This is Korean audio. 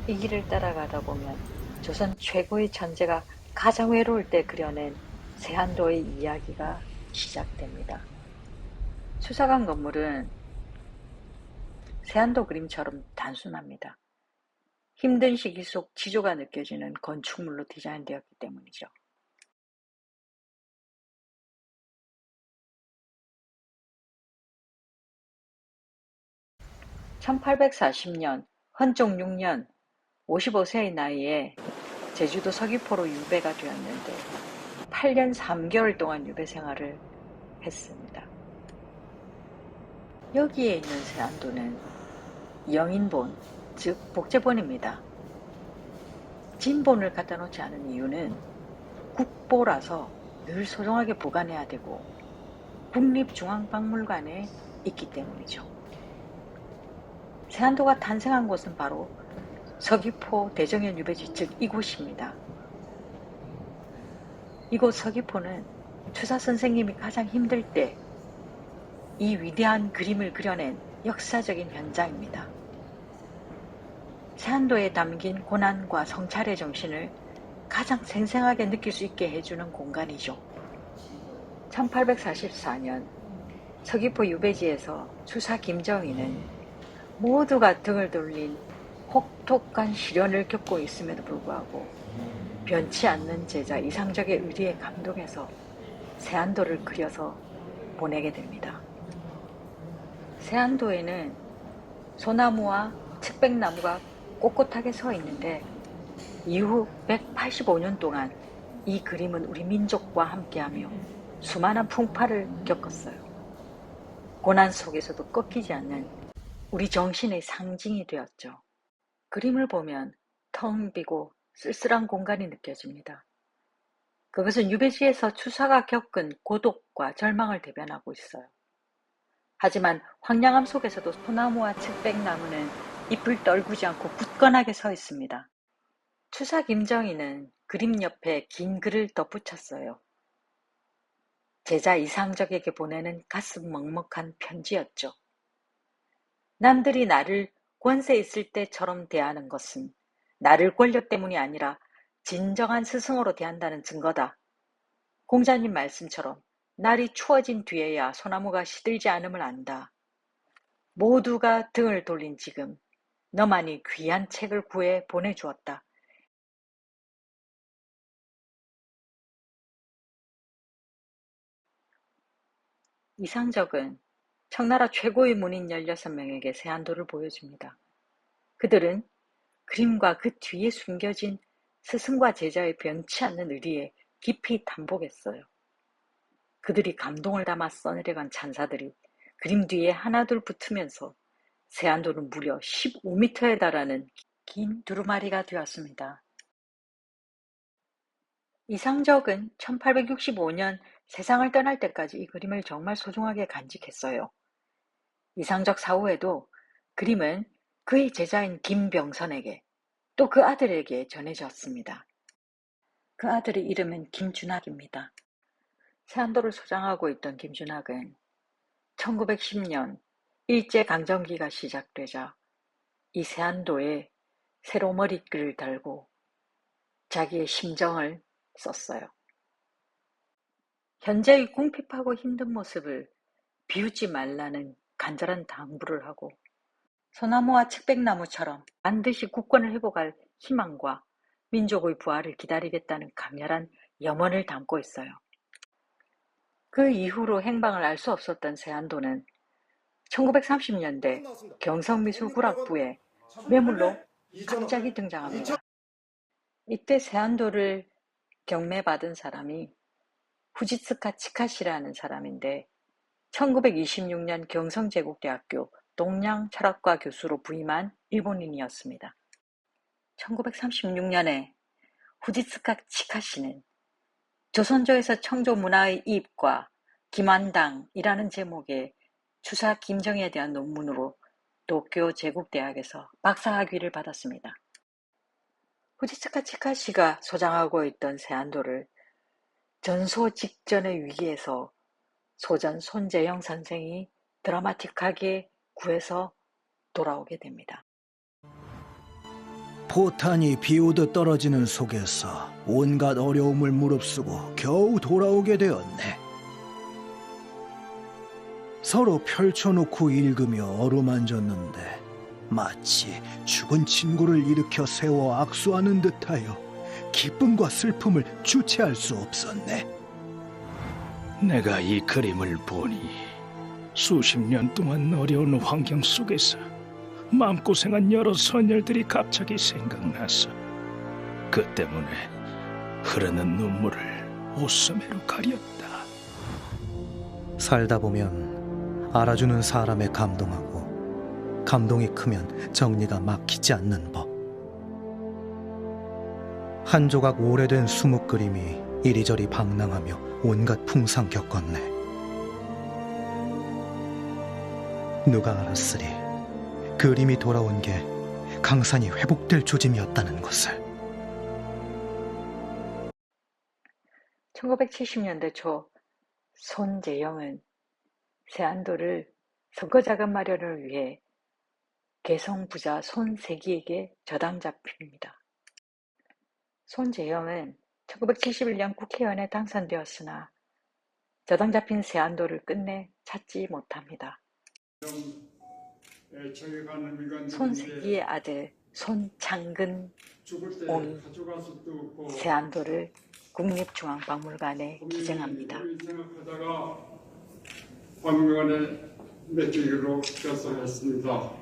이 길을 따라가다 보면 조선 최고의 천재가 가장 외로울 때 그려낸 세한도의 이야기가 시작됩니다. 수사관 건물은 세한도 그림처럼 단순합니다. 힘든 시기 속 지조가 느껴지는 건축물로 디자인되었기 때문이죠. 1840년 헌종 6년 55세의 나이에 제주도 서귀포로 유배가 되었는데 8년 3개월 동안 유배 생활을 했습니다. 여기에 있는 세안도는 영인본, 즉 복제본입니다. 진본을 갖다 놓지 않은 이유는 국보라서 늘 소중하게 보관해야 되고 국립중앙박물관에 있기 때문이죠. 세안도가 탄생한 곳은 바로 서귀포 대정연 유배지, 즉 이곳입니다. 이곳 서귀포는 추사 선생님이 가장 힘들 때 이 위대한 그림을 그려낸 역사적인 현장입니다. 세안도에 담긴 고난과 성찰의 정신을 가장 생생하게 느낄 수 있게 해주는 공간이죠. 1844년 서귀포 유배지에서 추사 김정희는 모두가 등을 돌린 혹독한 시련을 겪고 있음에도 불구하고 변치 않는 제자 이상적의 의리에 감동해서 세안도를 그려서 보내게 됩니다. 세안도에는 소나무와 측백나무가 꼿꼿하게 서 있는데 이후 185년 동안 이 그림은 우리 민족과 함께하며 수많은 풍파를 겪었어요. 고난 속에서도 꺾이지 않는 우리 정신의 상징이 되었죠. 그림을 보면 텅 비고 쓸쓸한 공간이 느껴집니다. 그것은 유배지에서 추사가 겪은 고독과 절망을 대변하고 있어요. 하지만 황량함 속에서도 소나무와 측백나무는 잎을 떨구지 않고 굳건하게 서 있습니다. 추사 김정희는 그림 옆에 긴 글을 덧붙였어요. 제자 이상적에게 보내는 가슴 먹먹한 편지였죠. 남들이 나를 권세 있을 때처럼 대하는 것은 나를 권력 때문이 아니라 진정한 스승으로 대한다는 증거다. 공자님 말씀처럼 날이 추워진 뒤에야 소나무가 시들지 않음을 안다. 모두가 등을 돌린 지금 너만이 귀한 책을 구해 보내주었다. 이상적은 청나라 최고의 문인 16명에게 세안도를 보여줍니다. 그들은 그림과 그 뒤에 숨겨진 스승과 제자의 변치 않는 의리에 깊이 탐복했어요. 그들이 감동을 담아 써내려간 찬사들이 그림 뒤에 하나둘 붙으면서 세안도는 무려 15m에 달하는 긴 두루마리가 되었습니다. 이상적은 1865년 세상을 떠날 때까지 이 그림을 정말 소중하게 간직했어요. 이상적 사후에도 그림은 그의 제자인 김병선에게 또 그 아들에게 전해졌습니다. 그 아들의 이름은 김준학입니다. 세안도를 소장하고 있던 김준학은 1910년 일제강점기가 시작되자 이 세안도에 세로 머리글을 달고 자기의 심정을 썼어요. 현재의 궁핍하고 힘든 모습을 비웃지 말라는 간절한 당부를 하고 소나무와 측백나무처럼 반드시 국권을 회복할 희망과 민족의 부활을 기다리겠다는 강렬한 염원을 담고 있어요. 그 이후로 행방을 알 수 없었던 세안도는 1930년대 경성미술구락부에 매물로 갑자기 등장합니다. 이때 세안도를 경매받은 사람이 후지츠카 치카시라는 사람인데 1926년 경성제국대학교 동양철학과 교수로 부임한 일본인이었습니다. 1936년에 후지츠카 치카시는 조선조에서 청조문화의 이입과 김환당이라는 제목의 추사 김정희에 대한 논문으로 도쿄 제국대학에서 박사학위를 받았습니다. 후지츠카 치카시가 소장하고 있던 세안도를 전소 직전의 위기에서 소전 손재영 선생이 드라마틱하게 구해서 돌아오게 됩니다. 포탄이 비오듯 떨어지는 속에서 온갖 어려움을 무릅쓰고 겨우 돌아오게 되었네. 서로 펼쳐놓고 읽으며 어루만졌는데 마치 죽은 친구를 일으켜 세워 악수하는 듯하여 기쁨과 슬픔을 주체할 수 없었네. 내가 이 그림을 보니 수십 년 동안 어려운 환경 속에서 마음고생한 여러 선열들이 갑자기 생각나서 그 때문에 흐르는 눈물을 옷소매로 가렸다. 살다 보면 알아주는 사람에 감동하고 감동이 크면 정리가 막히지 않는 법. 한 조각 오래된 수묵 그림이 이리저리 방랑하며 온갖 풍상 겪었네. 누가 알았으리 그림이 돌아온 게 강산이 회복될 조짐이었다는 것을. 1970년대 초 손재영은 세안도를 선거자금 마련을 위해 개성 부자 손세기에게 저당 잡힙니다. 손재영은 1971년 국회의원에 당선되었으나 저당 잡힌 세안도를 끝내 찾지 못합니다. 손세기의 아들 손창근옹이 세안도를 국립중앙박물관에 기증합니다. 박물관에 맡기기로 결정했습니다.